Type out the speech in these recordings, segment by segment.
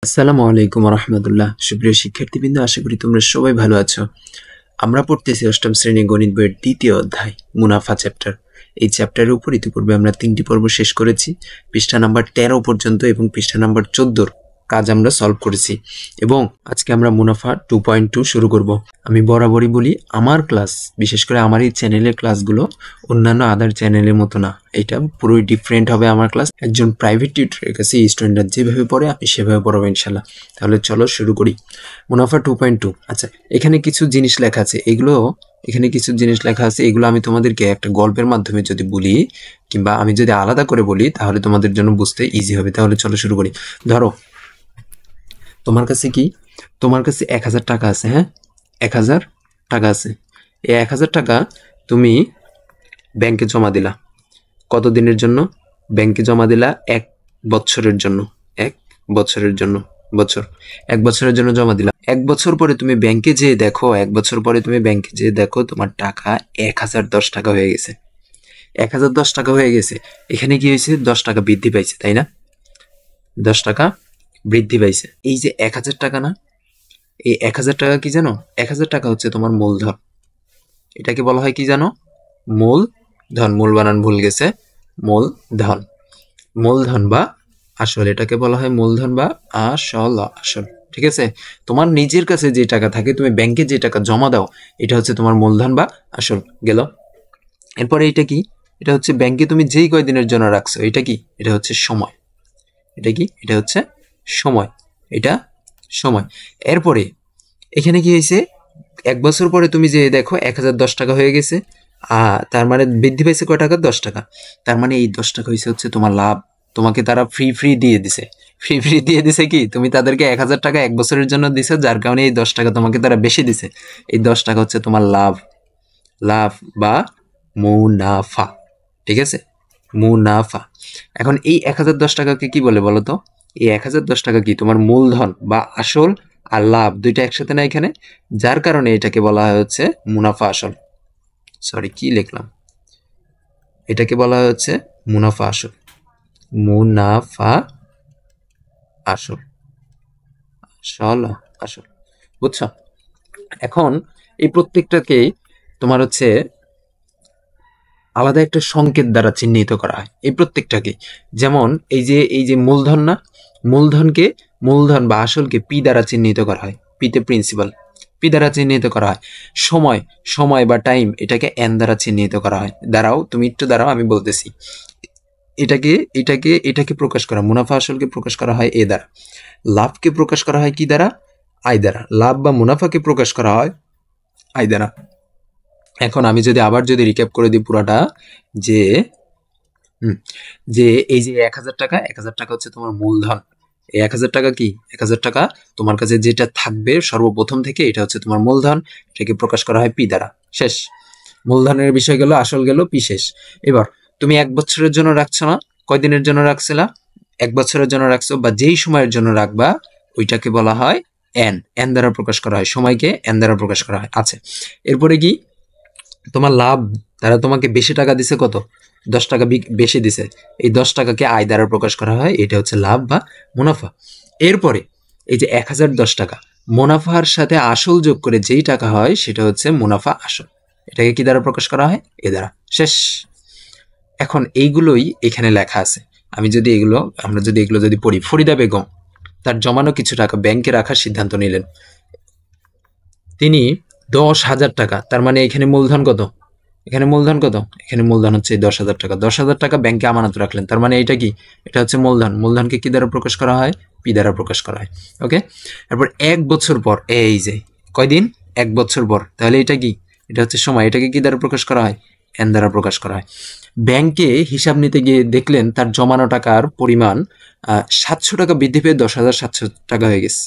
আসসালামু আলাইকুম রহমতুল্লাহ। সুপ্রিয় শিক্ষার্থীবৃন্দ, আশা করি তোমরা সবাই ভালো আছো। আমরা পড়তেছি অষ্টম শ্রেণী গণিত বইয়ের দ্বিতীয় অধ্যায় মুনাফা চ্যাপ্টার। এই চ্যাপ্টারের উপর ইতিপূর্বে আমরা 3টি পর্ব শেষ করেছি, পৃষ্ঠা নাম্বার 13 পর্যন্ত এবং পৃষ্ঠা নাম্বার 14 কাজ আমরা সলভ করেছি এবং আজকে আমরা মুনাফা 2.2 শুরু করব। আমি বরাবরই বলি, আমার ক্লাস, বিশেষ করে আমার এই চ্যানেলের ক্লাসগুলো অন্যান্য আদার চ্যানেলের মতো না, এটা পুরোই ডিফারেন্ট হবে আমার ক্লাস। একজন প্রাইভেট টিউটরের কাছে স্টুডেন্টরা যেভাবে পড়ে আমি সেভাবে পড়াবো ইনশাল্লাহ। তাহলে চলো শুরু করি। মুনাফা 2.2। আচ্ছা, এখানে কিছু জিনিস লেখা আছে, এগুলো আমি তোমাদেরকে একটা গল্পের মাধ্যমে যদি বলি কিংবা আমি যদি আলাদা করে বলি তাহলে তোমাদের জন্য বুঝতে ইজি হবে। তাহলে চলো শুরু করি। ধরো তোমার কাছে 1000 টাকা আছে। হ্যাঁ, 1000 টাকা আছে। এই 1000 টাকা তুমি ব্যাংকে জমা দিলা। কতদিনের জন্য? ব্যাংকে জমা দিলা 1 বছরের জন্য। 1 বছরের জন্য, বছর 1 বছরের জন্য জমা দিলা। 1 বছর পরে তুমি ব্যাংকে যেয়ে দেখো তোমার টাকা 1010 টাকা হয়ে গেছে। 1010 টাকা হয়ে গেছে। এখানে কি হয়েছে? 10 টাকা বৃদ্ধি পাইছে, তাই না? 10 টাকা বৃদ্ধি পাইছে। এই যে 1000 টাকা না, এই 1000 টাকা কি জানো? 1000 টাকা হচ্ছে তোমার মূলধন। এটাকে বলা হয় কি জানো? মূলধন। মূল বানান ভুল গেছে, মূলধন। মূলধন বা আসল, এটাকে বলা হয় মূলধন বা আসল। ঠিক আছে? তোমার নিজের কাছে যে টাকা থাকে, তুমি ব্যাংকে যে টাকা জমা দাও, এটা হচ্ছে তোমার মূলধন বা আসল। গেল। এরপরে এটা কি? এটা হচ্ছে ব্যাংকে তুমি যেই কয়দিনের জন্য রাখছো, এটা কি? এটা হচ্ছে সময়। এটা কি? এটা হচ্ছে সময়। এটা সময়। এরপরে এখানে কি হয়েছে? 1 বছর পরে তুমি যে দেখো 1010 টাকা হয়ে গেছে। তার মানে বৃদ্ধি পাইছে কয় টাকা? 10 টাকা। তার মানে এই 10 টাকা হচ্ছে তোমার লাভ। তোমাকে তারা ফ্রি দিয়ে দিছে কি? তুমি তাদেরকে 1000 টাকা 1 বছরের জন্য দিছে, যার কারণে এই 10 টাকা তোমাকে তারা বেশি দিছে। এই 10 টাকা হচ্ছে তোমার লাভ বা মুনাফা। ঠিক আছে? মুনাফা। এখন এই 1010 টাকাকে কি বলে বলো তো? এই 1010 টাকা কি? তোমার মূলধন বা আসল আর লাভ দুইটা একসাথে না এখানে, যার কারণে এটাকে বলা হয় হচ্ছে মুনাফা আসল। সরি, কি লিখলাম? এটাকে বলা হয় হচ্ছে মুনাফা আসল। মুনাফা আসল। আসল। বুঝছো? এখন এই প্রত্যেকটাকে তোমার হচ্ছে আলাদা একটা সংকেত দ্বারা চিহ্নিত করা হয় এই প্রত্যেকটাকে। যেমন এই যে মূলধন না, মূলধন বা আসলকে পি দ্বারা চিহ্নিত করা হয়। পিতে প্রিন্সিপাল, পি দ্বারা চিহ্নিত করা হয়। সময় বা টাইম, এটাকে এন দ্বারা চিহ্নিত করা হয়। তুমি একটু দাঁড়াও, আমি বলতেছি। এটাকে প্রকাশ করা, মুনাফা আসলকে প্রকাশ করা হয় এ দ্বারা। লাভকে প্রকাশ করা হয় কি দ্বারা? আই দ্বারা। লাভ বা মুনাফাকে প্রকাশ করা হয় আই দ্বারা। এখন আমি আবার রিক্যাপ করে দিই পুরাটা, যে এই যে 1000 টাকা হচ্ছে তোমার মূলধন। এই 1000 টাকা কি? 1000 টাকা তোমার কাছে যেটা থাকবে সর্বপ্রথম থেকে, এটা হচ্ছে তোমার মূলধন। এটাকে প্রকাশ করা হয় পি দ্বারা। শেষ। মূলধনের বিষয় গেল, আসল গেল, পি শেষ। এবার তুমি 1 বছরের জন্য রাখছো না? কয়দিনের জন্য রাখছিলা? 1 বছরের জন্য রাখছো, বা যেই সময়ের জন্য রাখবা ওইটাকে বলা হয় এন দ্বারা প্রকাশ করা হয়। সময়কে এন দ্বারা প্রকাশ করা হয়। আচ্ছা, এরপরে কি? তোমার লাভ, তারা তোমাকে বেশি টাকা দিছে। কত? 10 টাকা বেশি দিছে। এই 10 টাকাকে আয় দ্বারা প্রকাশ করা হয়। এটা হচ্ছে লাভ বা মুনাফা। এরপরে এই যে 1010 টাকা, মুনাফার সাথে আসল যোগ করে যেই টাকা হয় সেটা হচ্ছে মুনাফা আসল। এটাকে কি দ্বারা প্রকাশ করা হয়? এ দ্বারা। শেষ। এখন এইগুলোই এখানে লেখা আছে। আমরা যদি এগুলো পড়ি, ফরিদা বেগম তার জমানো কিছু টাকা ব্যাংকে রাখার সিদ্ধান্ত নিলেন। তিনি 10,000 টাকা, তার মানে এখানে মূলধন কত? এখানে মূলধন হচ্ছে 10,000 টাকা। 10,000 টাকা ব্যাংকে আমানত রাখলেন, তার মানে এটা কি? এটা হচ্ছে মূলধন। মূলধনকে কি দ্বারা প্রকাশ করা হয়? পি দ্বারা প্রকাশ করা হয়। ওকে। এরপর 1 বছর পর, এই যে কয়দিন? 1 বছর পর, তাহলে এটা কি? এটা হচ্ছে সময়। এটাকে কি দ্বারা প্রকাশ করা হয়? এন দ্বারা প্রকাশ করা হয়। ব্যাংকে হিসাব নিতে গিয়ে দেখলেন তার জমানো টাকার পরিমাণ 700 টাকা বৃদ্ধি পেয়ে 10,700 টাকা হয়ে গেছে।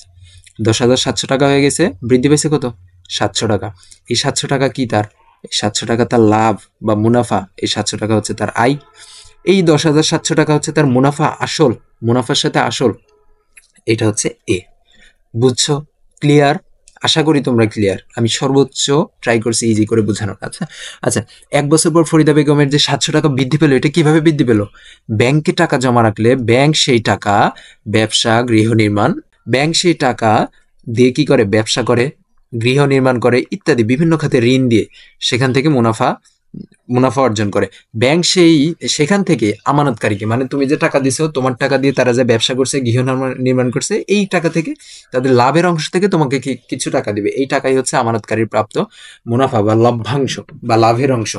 10,700 টাকা হয়ে গেছে। বৃদ্ধি পেয়েছে কত? 700 টাকা। এই 700 টাকা কি তার? এই 700 টাকা তার লাভ বা মুনাফা। এই 700 টাকা হচ্ছে তার আয়। এই 10,700 টাকা হচ্ছে তার মুনাফা আসল। মুনাফার সাথে আসল, এটা হচ্ছে এ। বুঝছো? ক্লিয়ার? আশা করি তোমরা ক্লিয়ার। আমি সর্বোচ্চ ট্রাই করছি ইজি করে বোঝানোর। আচ্ছা, 1 বছর পর ফরিদা বেগমের যে 700 টাকা বৃদ্ধি পেল, এটা কিভাবে বৃদ্ধি পেল? ব্যাংকে টাকা জমা রাখলে ব্যাংক সেই টাকা ব্যবসা, গৃহ নির্মাণ ব্যাংক সেই টাকা দিয়ে কি করে? ব্যবসা করে, গৃহ নির্মাণ করে ইত্যাদি বিভিন্ন খাতে ঋণ দিয়ে সেখান থেকে মুনাফা অর্জন করে। ব্যাংক সেখান থেকে আমানতকারীকে, মানে তুমি যে টাকা দিছো, তোমার টাকা দিয়ে তারা যে ব্যবসা করছে, গৃহ নির্মাণ করছে, এই টাকা থেকে তাদের লাভের অংশ থেকে তোমাকে কিছু টাকা দিবে। এই টাকাই হচ্ছে আমানতকারীর প্রাপ্ত মুনাফা বা লভ্যাংশ বা লাভের অংশ।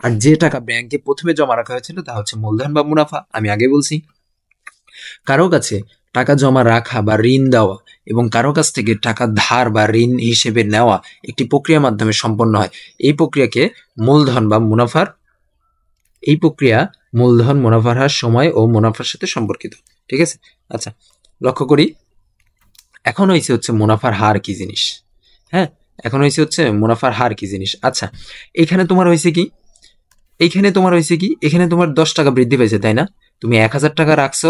আর যে টাকা ব্যাংকে প্রথমে জমা রাখা হয়েছিল তা হচ্ছে মূলধন বা মুনাফা। আমি আগে বলছি, কারো কাছে টাকা জমা রাখা বা ঋণ দেওয়া এবং কারো কাছ থেকে টাকা ধার বা ঋণ হিসেবে নেওয়া একটি প্রক্রিয়ার মাধ্যমে সম্পন্ন হয়। এই প্রক্রিয়াকে মূলধন বা মুনাফার এই প্রক্রিয়া মূলধন, মুনাফার হার, সময় ও মুনাফার সাথে সম্পর্কিত। ঠিক আছে? আচ্ছা, লক্ষ্য করি এখন হচ্ছে মুনাফার হার কি জিনিস। হ্যাঁ, এখন হচ্ছে মুনাফার হার কি জিনিস। আচ্ছা, এখানে তোমার হয়েছে কি, এখানে তোমার 10 টাকা বৃদ্ধি পাইছে, তাই না? তুমি 1000 টাকা রাখছো,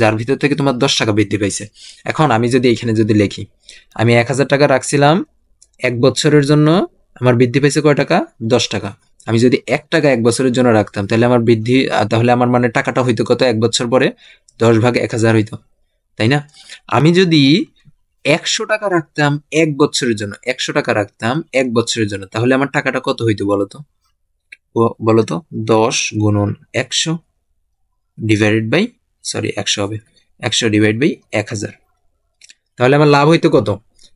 যার ভিতর থেকে তোমার 10 টাকা বৃদ্ধি পাইছে। এখন আমি যদি এখানে লিখি, আমি 1000 টাকা রাখছিলাম, 1 বছরের জন্য আমার বৃদ্ধি পাইছে কয় টাকা? 10 টাকা। আমি যদি 1 টাকা 1 বছরের জন্য রাখতাম, তাহলে আমার মানে টাকাটা হইতো কত? 1 বছর পরে 10 ভাগ 1000 হইতো, তাই না? আমি যদি 100 টাকা রাখতাম 1 বছরের জন্য, 100 টাকা রাখতাম 1 বছরের জন্য, তাহলে আমার টাকাটা কত হইতো বলতো? 10 গুণন 100 ডিভাইডেড বাই 100 হবে, 100 ডিভাইড বাই 1000। তাহলে আমার লাভ হইতো কত?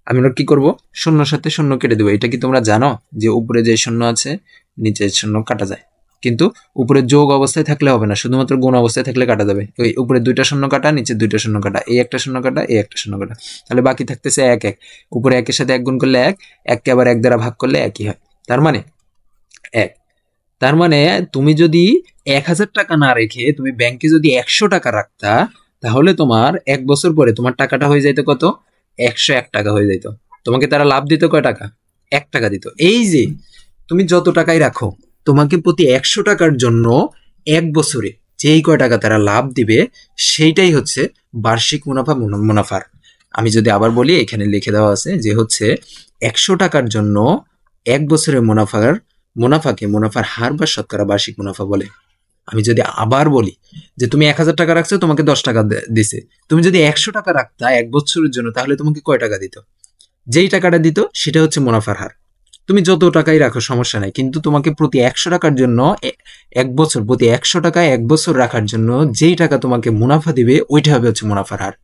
আমরা কি করব? শূন্যর সাথে শূন্য কেটে দেবো। এটা কি তোমরা জানো যে উপরে যে শূন্য আছে নিচে শূন্য কাটা যায়, কিন্তু উপরে যোগ অবস্থায় থাকলে হবে না, শুধুমাত্র গুণ অবস্থায় থাকলে কাটা যাবে। ওই উপরে 2টা শূন্য কাটা, নিচে 2টা শূন্য কাটা, এই একটা শূন্য কাটা, এই একটা শূন্য কাটা, তাহলে বাকি থাকতেছে 1 1। উপরে 1 এর সাথে 1 গুণ করলে 1, 1 কে আবার 1 দ্বারা ভাগ করলে 1ই হয়, তার মানে 1। তার মানে তুমি যদি 1000 টাকা না রেখে তুমি ব্যাংকে যদি 100 টাকা রাখতা, তাহলে তোমার 1 বছর পরে তোমার টাকাটা হয়ে যাইতো কত? 101 টাকা হয়ে যাইতো। তোমাকে তারা লাভ দিত কয় টাকা? 1 টাকা দিত। এই যে তুমি যত টাকাই রাখো, তোমাকে প্রতি 100 টাকার জন্য 1 বছরে যেই কয় টাকা তারা লাভ দিবে, সেইটাই হচ্ছে বার্ষিক মুনাফার। আমি যদি আবার বলি, এখানে লিখে দেওয়া আছে যে হচ্ছে 100 টাকার জন্য 1 বছরের মুনাফাকে মুনাফার হার বা শতকরা বার্ষিক মুনাফা বলে। আমি যদি আবার বলি যে তুমি 1000 টাকা রাখছো, তোমাকে 10 টাকা দিছে, তুমি যদি 100 টাকা রাখতা 1 বছরের জন্য, তাহলে তোমাকে কয় টাকা দিত? যেই টাকাটা দিত সেটা হচ্ছে মুনাফার হার। তুমি যত টাকাই রাখো সমস্যা নাই, কিন্তু তোমাকে প্রতি 100 টাকার জন্য 1 বছর, প্রতি 100 টাকায় 1 বছর রাখার জন্য যেই টাকা তোমাকে মুনাফা দিবে, ওইটা হবে হচ্ছে মুনাফার হার।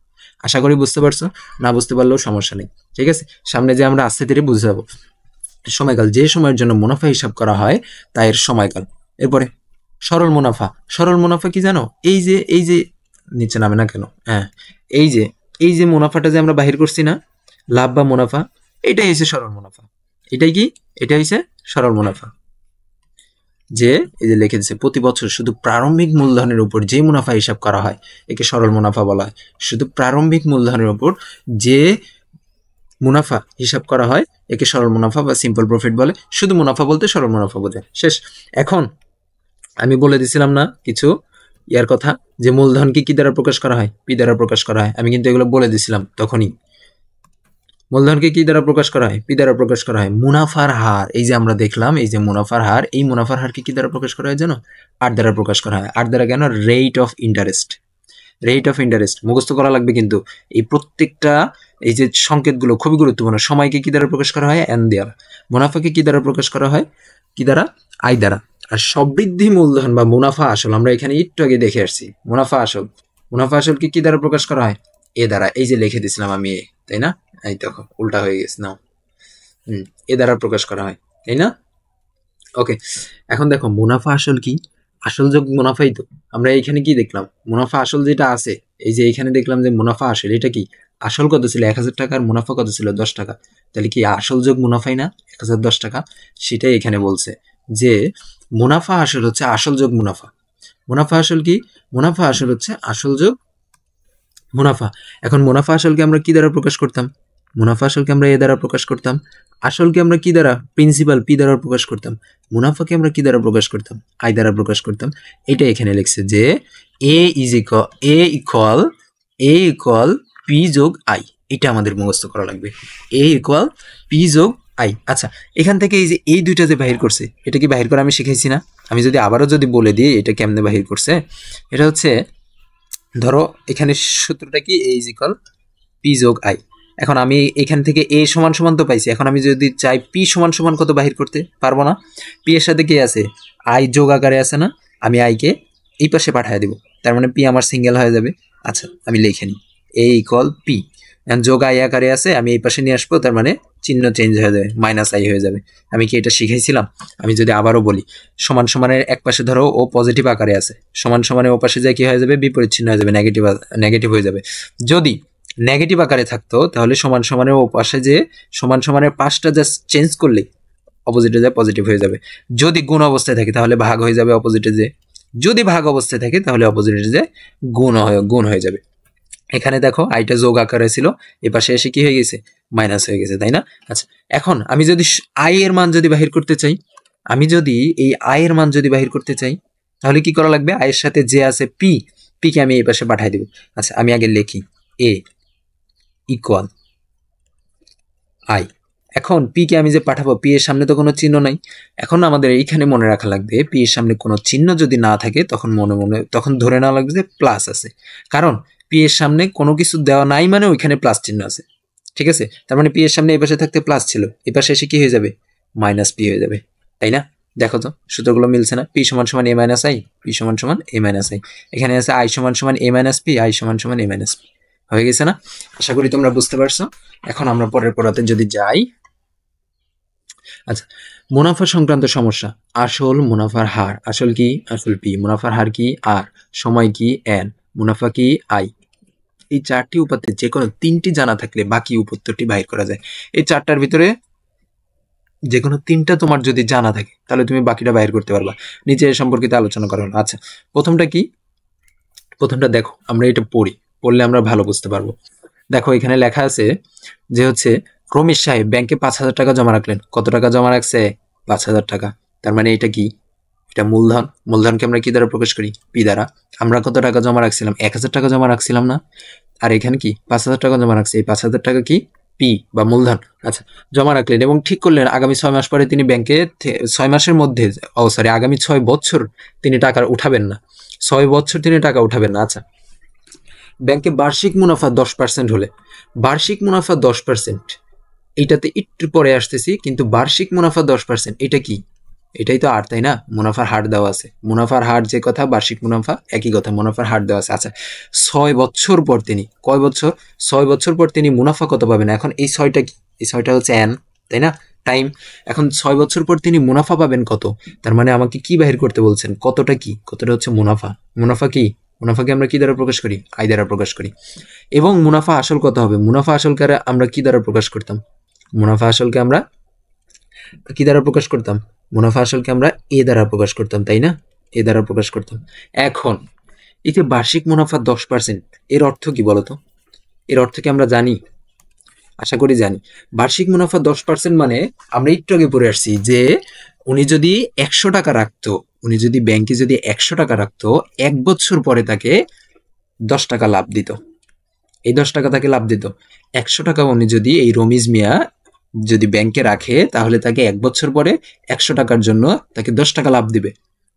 আশা করি বুঝতে পারছো, না বুঝতে পারলেও সমস্যা নেই। ঠিক আছে, সামনে যে আমরা আস্তে ধীরে বুঝে যাবো। সময়কাল, যে সময়ের জন্য মুনাফা হিসাব করা হয় তা এর সময়কাল। এরপরে সরল মুনাফা। সরল মুনাফা কি জানো? এই যে নিচে নামে না কেন, হ্যাঁ, এই যে মুনাফাটা যে আমরা বাহির করছি না, লাভ বা মুনাফা, এটাই হচ্ছে সরল মুনাফা। এটাই কি? এটা হচ্ছে সরল মুনাফা। যে এই যে লিখে দিচ্ছে, প্রতি বছর শুধু প্রারম্ভিক মূলধনের উপর যে মুনাফা হিসাব করা হয় একে সরল মুনাফা বলা হয়। শুধু প্রারম্ভিক মূলধনের উপর যে মুনাফা হিসাব করা হয় একে সরল মুনাফা বা সিম্পল প্রফিট বলে। শুধু মুনাফা বলতে সরল মুনাফা বোঝায়। শেষ। এখন আমি বলে দিছিলাম না কিছু ইয়ার কথা, যে মূলধনকে কি দ্বারা প্রকাশ করা হয়? পি দ্বারা প্রকাশ করা হয়। আমি কিন্তু এগুলো বলে দিছিলাম তখনই। মূলধনকে কি দ্বারা প্রকাশ করা হয়? পি দ্বারা প্রকাশ করা হয়। মুনাফার হার, এই যে আমরা দেখলাম, এই যে মুনাফার হার, এই মুনাফার হারকে কি দ্বারা প্রকাশ করা হয় জানো? আর দ্বারা প্রকাশ করা হয়। আর দ্বারা কেন? Rate of interest. Rate of interest মুখস্থ করা লাগবে কিন্তু। এই প্রত্যেকটা এই যে সংকেতগুলো খুবই গুরুত্বপূর্ণ। সময়কে কি দ্বারা প্রকাশ করা হয়? এন দ্বারা। মুনাফাকে কি দ্বারা প্রকাশ করা হয়? কি দ্বারা? আই দ্বারা। আর সমৃদ্ধি মূলধন বা মুনাফা আসল আমরা এখানে একটু আগে দেখে আসছি। মুনাফা আসলকে কি দ্বারা প্রকাশ করা হয়? এ দ্বারা। এই যে লিখে দিছিলাম আমি, তাই না? এই দেখো উল্টা হয়ে গেছে, নাও। এ দ্বারা প্রকাশ করা হয়, তাই না? ওকে, এখন দেখো মুনাফা আসল কি? আসল যোগ মুনাফাই তো। আমরা এখানে কি দেখলাম? মুনাফা আসল যেটা আছে, এই যে এখানে দেখলাম যে মুনাফা আসল, এটা কি? আসল কত ছিল? 1000 টাকার মুনাফা কত ছিল? 10 টাকা। তাহলে কি আসল যোগ মুনাফাই না 1010 টাকা? সেটাই এখানে বলছে যে মুনাফা আসল হচ্ছে আসল যোগ মুনাফা। মুনাফা আসল কি? মুনাফা আসল হচ্ছে আসল যোগ মুনাফা। এখন মুনাফা আসলকে আমরা কি দ্বারা প্রকাশ করতাম? মুনাফা আসলকে আমরা এ দ্বারা প্রকাশ করতাম। আসলকে আমরা কি দ্বারা? প্রিন্সিপাল পি দ্বারা প্রকাশ করতাম। মুনাফাকে আমরা কি দ্বারা প্রকাশ করতাম? আই দ্বারা প্রকাশ করতাম। এটা এখানে লিখছে যে এ ইকুয়াল পি যোগ আই। এটা আমাদের মুখস্থ করা লাগবে। এ ইকুয়াল পি যোগ আই। আচ্ছা, এখান থেকে এই যে এই দুইটা যে বাহির করছে, এটা কি বাহির করা আমি শিখাইছি না? আমি যদি আবারও বলে দিই এটা কেমনে বাহির করছে, এটা হচ্ছে, ধরো এখানে সূত্রটা কি? এ ইকুয়াল পি যোগ আই। এখন আমি এখান থেকে এ সমান সমান তো পাইছি, এখন আমি যদি চাই পি সমান সমান কত বাহির করতে পারবো না? পি এর সাথে কে আছে? আই যোগ আকারে আছে না? আমি আইকে এই পাশে পাঠিয়ে দিব, তার মানে পি আমার সিঙ্গেল হয়ে যাবে। আচ্ছা আমি লিখে নিই, এ ইকুয়াল পি, যোগ আই আকারে আছে, আমি এই পাশে নিয়ে আসবো, তার মানে চিহ্ন চেঞ্জ হয়ে যাবে, মাইনাস আই হয়ে যাবে। আমি কি এটা শিখাইছিলাম? আমি যদি আবারও বলি, সমান সমানের এক পাশে ধরো ও পজিটিভ আকারে আছে, সমান সমানের ও পাশে যায় কি হয়ে যাবে? বিপরীত চিহ্ন হয়ে যাবে, নেগেটিভ হয়ে যাবে। যদি নেগেটিভ আকারে থাকতো তাহলে সমান সমানের ও পাশে যে সমান সমানের পাশটা জাস্ট চেঞ্জ করলেই অপোজিটে যায় পজিটিভ হয়ে যাবে। যদি গুণ অবস্থায় থাকে তাহলে ভাগ হয়ে যাবে অপোজিটে যে, যদি ভাগ অবস্থায় থাকে তাহলে অপোজিটে যে গুণ হয়ে যাবে। এখানে দেখো আইটা যোগ আকারে ছিল, এ পাশে এসে কি হয়ে গেছে? মাইনাস হয়ে গেছে, তাই না? আচ্ছা এখন আমি যদি আই এর মান যদি বাহির করতে চাই, আমি যদি এই আই এর মান যদি বাহির করতে চাই তাহলে কি করা লাগবে? আই এর সাথে যে আছে পি, পি কে আমি এই পাশে পাঠিয়ে দেব। আচ্ছা আমি আগে লিখি এ ইকুয়াল আই। এখন পি কে আমি যে পাঠাবো, পি এর সামনে তো কোনো চিহ্ন নাই। এখন আমাদের এইখানে মনে রাখা লাগবে, পি এর সামনে কোনো চিহ্ন যদি না থাকে তখন তখন ধরে নেওয়া লাগবে যে প্লাস আছে, কারণ পি এর সামনে কোনো কিছু দেওয়া নাই মানে ওইখানে প্লাস চিহ্ন আছে। ঠিক আছে, তার মানে পি এর সামনে এই পাশে থাকতে প্লাস ছিল, এ পাশে এসে কি হয়ে যাবে? মাইনাস পি হয়ে যাবে, তাই না? দেখো তো সূত্রগুলো মিলছে না? পি সমান সমান এ মাইনাস আই, পি সমান সমান এ মাইনাস আই, এখানে আছে আই সমান সমান এ মাইনাস পি, আই সমান সমান এ মাইনাস পি। হয়ে গেছে না? আশা করি তোমরা বুঝতে পারছো। এখন আমরা পরের পড়াতে যদি যাই, আচ্ছা মুনাফা সংক্রান্ত সমস্যা। আসল মুনাফার হার, আসল কি? আসল পি, মুনাফার হার কি? আর, সময় কি? এন, মুনাফা কি? আই। এই চারটি উপাত্তে যে কোনো তিনটি জানা থাকলে বাকি উপাত্তটি বাহির করা যায়। এই চারটার ভিতরে যে কোনো তিনটা তোমার যদি জানা থাকে তাহলে তুমি বাকিটা বাহির করতে পারবা। নিচে এ সম্পর্কিত আলোচনা করা হলো। আচ্ছা প্রথমটা কি? প্রথমটা দেখো, আমরা এটা পড়লে আমরা ভালো বুঝতে পারবো। দেখো এখানে লেখা আছে যে হচ্ছে রমেশ সাহেব ব্যাংকে 5,000 টাকা জমা রাখলেন। কত টাকা জমা রাখছে? 5,000 টাকা। তার মানে এটা কি? এটা মূলধন। মূলধনকে আমরা কি দ্বারা প্রকাশ করি? পি দ্বারা। আমরা কত টাকা জমা রাখছিলাম? 1,000 টাকা জমা রাখছিলাম না? আর এখানে কি 5,000 টাকা জমা রাখছে, এই 5,000 টাকা কি? পি বা মূলধন। আচ্ছা জমা রাখলেন এবং ঠিক করলেন আগামী 6 মাস পরে তিনি ব্যাংকে 6 মাসের মধ্যে, আগামী 6 বছর তিনি টাকা উঠাবেন না, 6 বছর তিনি টাকা উঠাবেন না। আচ্ছা ব্যাংকে বার্ষিক মুনাফা 10% হলে, বার্ষিক মুনাফা 10%, এইটাতে একটু পরে আসতেছি, কিন্তু বার্ষিক মুনাফা 10%, এটা কি? এটাই তো আর, তাই না? মুনাফার হার দেওয়া আছে, মুনাফার হার যে কথা, বার্ষিক মুনাফা একই কথা, মুনাফার হার দেওয়া আছে। আচ্ছা 6 বছর পর তিনি, কয় বছর? 6 বছর পর তিনি মুনাফা কত পাবেন? এখন এই 6টা কি? এই 6টা হচ্ছে এন, তাই না? টাইম। এখন 6 বছর পর তিনি মুনাফা পাবেন কত? তার মানে আমাকে কি বাহির করতে বলছেন? কতটা কি? কতটা হচ্ছে মুনাফা। মুনাফা কি? মুনাফাকে আমরা কি দ্বারা প্রকাশ করি? আই দ্বারা প্রকাশ করি। এবং মুনাফা আসল কত হবে? মুনাফা আসলকে আমরা কি দ্বারা প্রকাশ করতাম? মুনাফা আসলকে আমরা কি দ্বারা প্রকাশ করতাম? মুনাফা আসলকে আমরা এ দ্বারা প্রকাশ করতাম, তাই না? এ দ্বারা প্রকাশ করতাম। এখন এই যে বার্ষিক মুনাফা 10%, এর অর্থ কি বলতো? এর অর্থ কি আমরা জানি? আশা করি জানি। বার্ষিক মুনাফা 10% মানে আমরা একটু আগে পড়ে আসছি যে উনি যদি 100 টাকা রাখতো, উনি যদি ব্যাংকে যদি 100 টাকা রাখতো, 1 বছর পরে তাকে 10 টাকা লাভ দিত। এই 10 টাকা তাকে লাভ দিত। 100 টাকা উনি যদি এই রমিজ মিয়া যদি ব্যাংকে রাখে তাহলে তাকে 1 বছর পরে 100 টাকার জন্য তাকে 10 টাকা লাভ দিবে,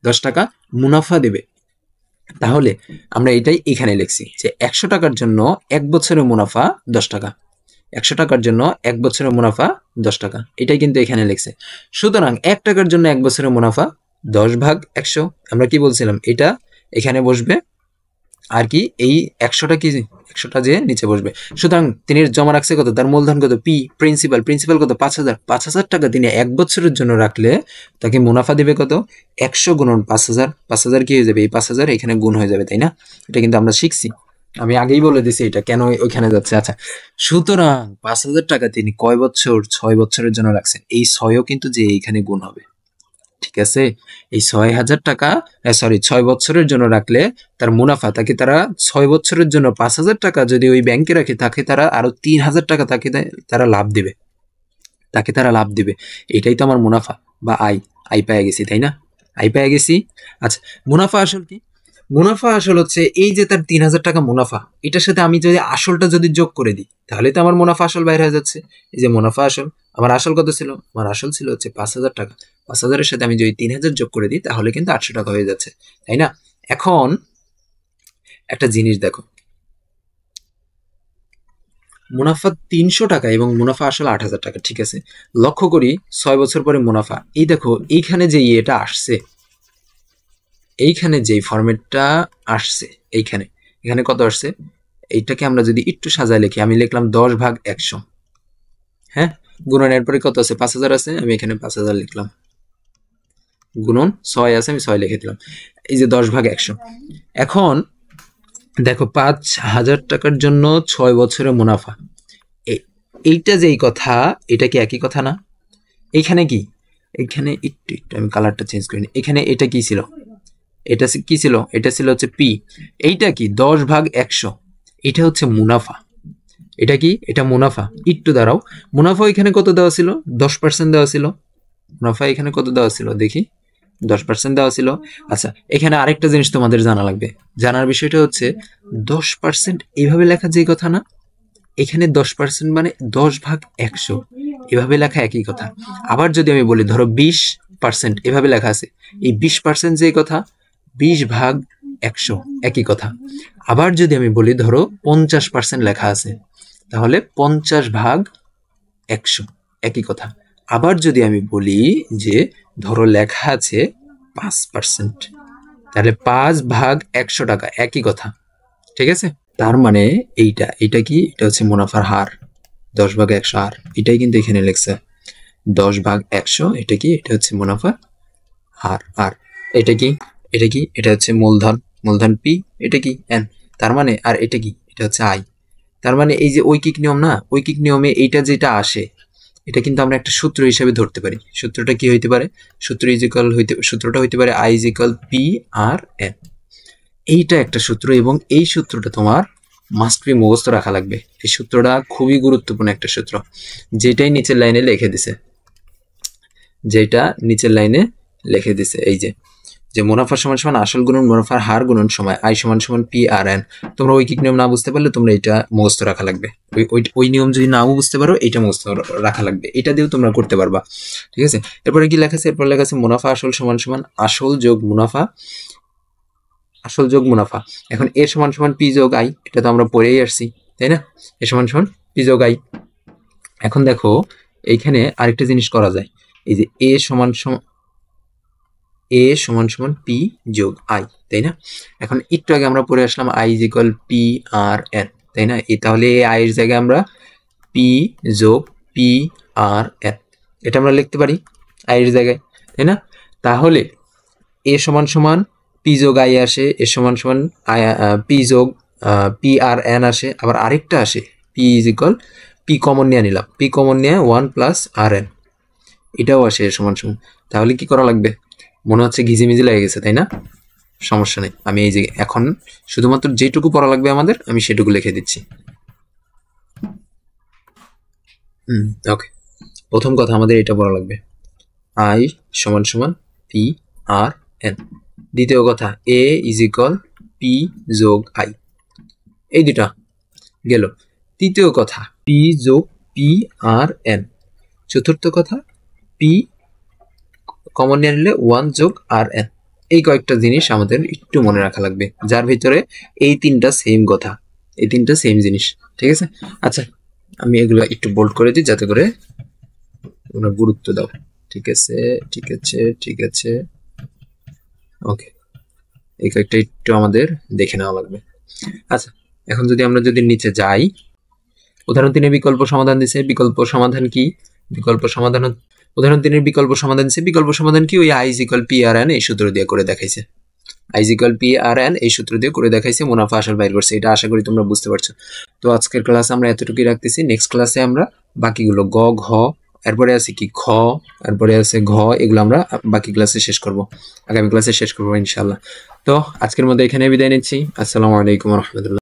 10 টাকা মুনাফা দেবে। তাহলে আমরা এটাই এখানে লিখছি যে 100 টাকার জন্য 1 বছরের মুনাফা 10 টাকা, 100 টাকার জন্য 1 বছরের মুনাফা 10 টাকা, এটাই কিন্তু এখানে লিখছে। সুতরাং 1 টাকার জন্য 1 বছরের মুনাফা 10 ভাগ 100, আমরা কি বলছিলাম? এটা এখানে বসবে, আর কি এই 100টা কি 100টা যে নিচে বসবে। সুতরাং তিনি জমা রাখছে কত? তার মূলধন কত? পি, প্রিন্সিপাল কত? 5,000। 5,000 টাকা তিনি 1 বছরের জন্য রাখলে তাকে মুনাফা দিবে কত? 100 গুণন 5,000, 5,000 কি হয়ে যাবে? এই 5,000 এখানে গুণ হয়ে যাবে, তাই না? এটা কিন্তু আমরা শিখছি, আমি আগেই বলে দিছি এটা কেন ওইখানে যাচ্ছে। আচ্ছা সুতরাং 5,000 টাকা তিনি কয় বছর? 6 বছরের জন্য রাখছেন, এই 6ও কিন্তু যে এইখানে গুণ হবে। ঠিক আছে, এই 6,000 টাকা 6 বছরের জন্য রাখলে তার মুনাফা, তাকে তারা 6 বছরের জন্য 5,000 টাকা যদি ওই ব্যাংকে রাখে তাকে তারা আরো 3,000 টাকা তাকে তারা লাভ দিবে, তাকে তারা লাভ দিবে। এটাই তো আমার মুনাফা বা আই পেয়ে গেছি, তাই না? আই পেয়ে গেছি। আচ্ছা মুনাফা আসল কি? মুনাফা আসল হচ্ছে এই যে তার 3,000 টাকা মুনাফা, এটার সাথে আমি যদি আসলটা যদি যোগ করে দিই তাহলে তো আমার মুনাফা আসল বাইরে হয়ে যাচ্ছে। এই যে মুনাফা আসল, আমার আসল কত ছিল? আমার আসল ছিল হচ্ছে 5,000 টাকা। 5,000-এর সাথে আমি যদি 3,000 যোগ করে দিই তাহলে কিন্তু 800 টাকা হয়ে যাচ্ছে, তাই না? এখন একটা জিনিস দেখো, মুনাফা 300 টাকা এবং মুনাফা আসলে 8,000 টাকা। ঠিক আছে, লক্ষ্য করি 6 বছর পরে মুনাফা। এই দেখো এইখানে যে এটা আসছে, এইখানে যে ফরম্যাটটা আসছে, এখানে কত আসছে, এইটাকে আমরা যদি একটু সাজায় লিখি, আমি লিখলাম 10/100। হ্যাঁ, গুণন এরপরে কত আছে, 5,000 আছে, আমি এখানে 5,000 লিখলাম, গুণন 6 আছে, আমি 6 লিখে দিলাম। এই যে 10/100। এখন দেখো 5,000 টাকার জন্য 6 বছরের মুনাফা, এইটা যেই কথা, এটা কি একই কথা না? এইখানে কি, এইখানে একটু আমি কালারটা চেঞ্জ করিনি, এখানে এটা কি ছিল, এটা কি ছিল, এটা ছিল হচ্ছে পি। এইটা কি 10/100, এটা হচ্ছে মুনাফা। এটা কি, এটা মুনাফা। একটু দাঁড়াও, মুনাফা এখানে কত দেওয়া ছিল, 10% দেওয়া ছিল। মুনাফা এখানে কত দেওয়া ছিল দেখি, 10% দেওয়া ছিল। আচ্ছা, এখানে আরেকটা জিনিস তোমাদের জানা লাগবে। জানার বিষয়টা হচ্ছে 10% এইভাবে লেখা যে কথা না, এখানে 10% মানে 10/100 এভাবে লেখা একই কথা। আবার যদি আমি বলি ধরো 20% এভাবে লেখা আছে, এই 20% যে কথা, 20/100 একই কথা। আবার যদি আমি বলি ধরো 50% লেখা আছে, তাহলে 50/100 একই কথা। আবার যদি আমি বলি যে ধরো লেখা আছে 5%, তাহলে 5/100 টাকা একই কথা। ঠিক আছে, তার মানে এইটা কি, এটা হচ্ছে মুনাফার হার, 10/100 হার। এটাই কিন্তু এখানে লেখছে 10/100। এটা কি, এটা হচ্ছে মুনাফার হার। আর এটা কি, এটা হচ্ছে মূলধন পি, এটা কি এন, তার মানে আর এটা কি, এটা হচ্ছে আই। তার মানে এই যে ঐকিক নিয়ম না, ঐকিক নিয়মে এইটা যেটা আসে, এটা কিন্তু আমরা একটা সূত্র হিসেবে ধরতে পারি। সূত্রটা কি হইতে পারে, সূত্রটা হইতে পারে I is equal P R N. এইটা একটা সূত্র, এবং এই সূত্রটা তোমার মাস্ট বি মুখস্থ রাখা লাগবে। এই সূত্রটা খুবই গুরুত্বপূর্ণ একটা সূত্র, যেটাই নিচের লাইনে লিখে দিছে, এই যে মুনাফা সমান সমান আসল গুণন মুনাফার হার গুণন সময় আই সমান সমান পি আর এন। তোমরা ঐকিক নিয়ম না বুঝতে পারলে তোমরা এটা মুখস্থ রাখা লাগবে। ওই নিয়ম যদি নাও বুঝতে পারো, এটা মুখস্থ রাখা লাগবে, এটা দিয়েও তোমরা করতে পারবা। ঠিক আছে, এরপরে কি লেখা আছে, এরপর লেখা আছে মুনাফা আসল সমান সমান আসল যোগ মুনাফা। এখন এ সমান সমান পি যোগ আই, এটা তো আমরা পড়েই আসছি, তাই না? এ সমান সমান পি যোগ আই। এখন দেখো এইখানে আরেকটা জিনিস করা যায়, এই যে এ সমান সমান পি যোগ আই, তাই না? এখন একটু আগে আমরা পড়ে আসলাম I is equal P R N, তাই না? তাহলে এই আই এর জায়গায় আমরা পি যোগ পি আর এন, এটা আমরা লিখতে পারি আই এর জায়গায়, তাই না? তাহলে এ সমান সমান পি যোগ আই আসে, এ সমান সমান পি যোগ পি আর এন আসে, আবার আরেকটা আসে P is equal, P common নিয়ে নিলাম, পি কমন নিয়ে 1 প্লাস আর এন, এটাও আসে এ সমান সমান। তাহলে কি করা লাগবে, মনে হচ্ছে ঘিজিমিজি লেগে গেছে, তাই না? সমস্যা নেই, আমি এই যে এখন শুধুমাত্র যেটুকু পড়া লাগবে আমাদের, আমি সেটুকু লিখে দিচ্ছি। ওকে, প্রথম কথা আমাদের এটা পড়া লাগবে, আই সমান সমান পি আর এন। দ্বিতীয় কথা, এ ইজ ইকুয়াল পি যোগ আই, এই দুটা গেল। তৃতীয় কথা, পি যোগ পি আর এন। চতুর্থ কথা, পি কমন নিয়ে নিলে 1 যোগ আর এন। এই কয়েকটা জিনিস আমাদের একটু মনে রাখা লাগবে, যার ভিতরে এই তিনটা সেম কথা, এই তিনটা সেম জিনিস। ঠিক আছে, আচ্ছা আমি এগুলো একটু বোল্ড করে দিই যাতে করে তোমরা গুরুত্ব দাও। ঠিক আছে, ওকে, এই কয়েকটা একটু আমাদের দেখে নেওয়া লাগবে। আচ্ছা, এখন আমরা যদি নিচে যাই, উদাহরণ 3 বিকল্প সমাধান দিছে। বিকল্প সমাধান কি, উদাহরণ 3 বিকল্প সমাধান দিছে। বিকল্প সমাধান কি, ওই I is equal P R N এই সূত্র দিয়ে করে দেখাইছে। I is equal P R N এই সূত্র দিয়ে করে দেখাইছে, মুনাফা আসল বাইর করছে। এটা আশা করি তোমরা বুঝতে পারছো। তো আজকের ক্লাসে আমরা এতটুকুই রাখতেছি। নেক্সট ক্লাসে আমরা বাকিগুলো গ, ঘ, এরপরে আছে কি খ, এরপরে আছে ঘ, এগুলো আমরা বাকি ক্লাসে শেষ করব, আগামী ক্লাসে শেষ করবো ইনশাআল্লাহ। তো আজকের মধ্যে এখানে বিদায় নিচ্ছি। আসসালামু আলাইকুম ওয়া রাহমাতুল্লাহ।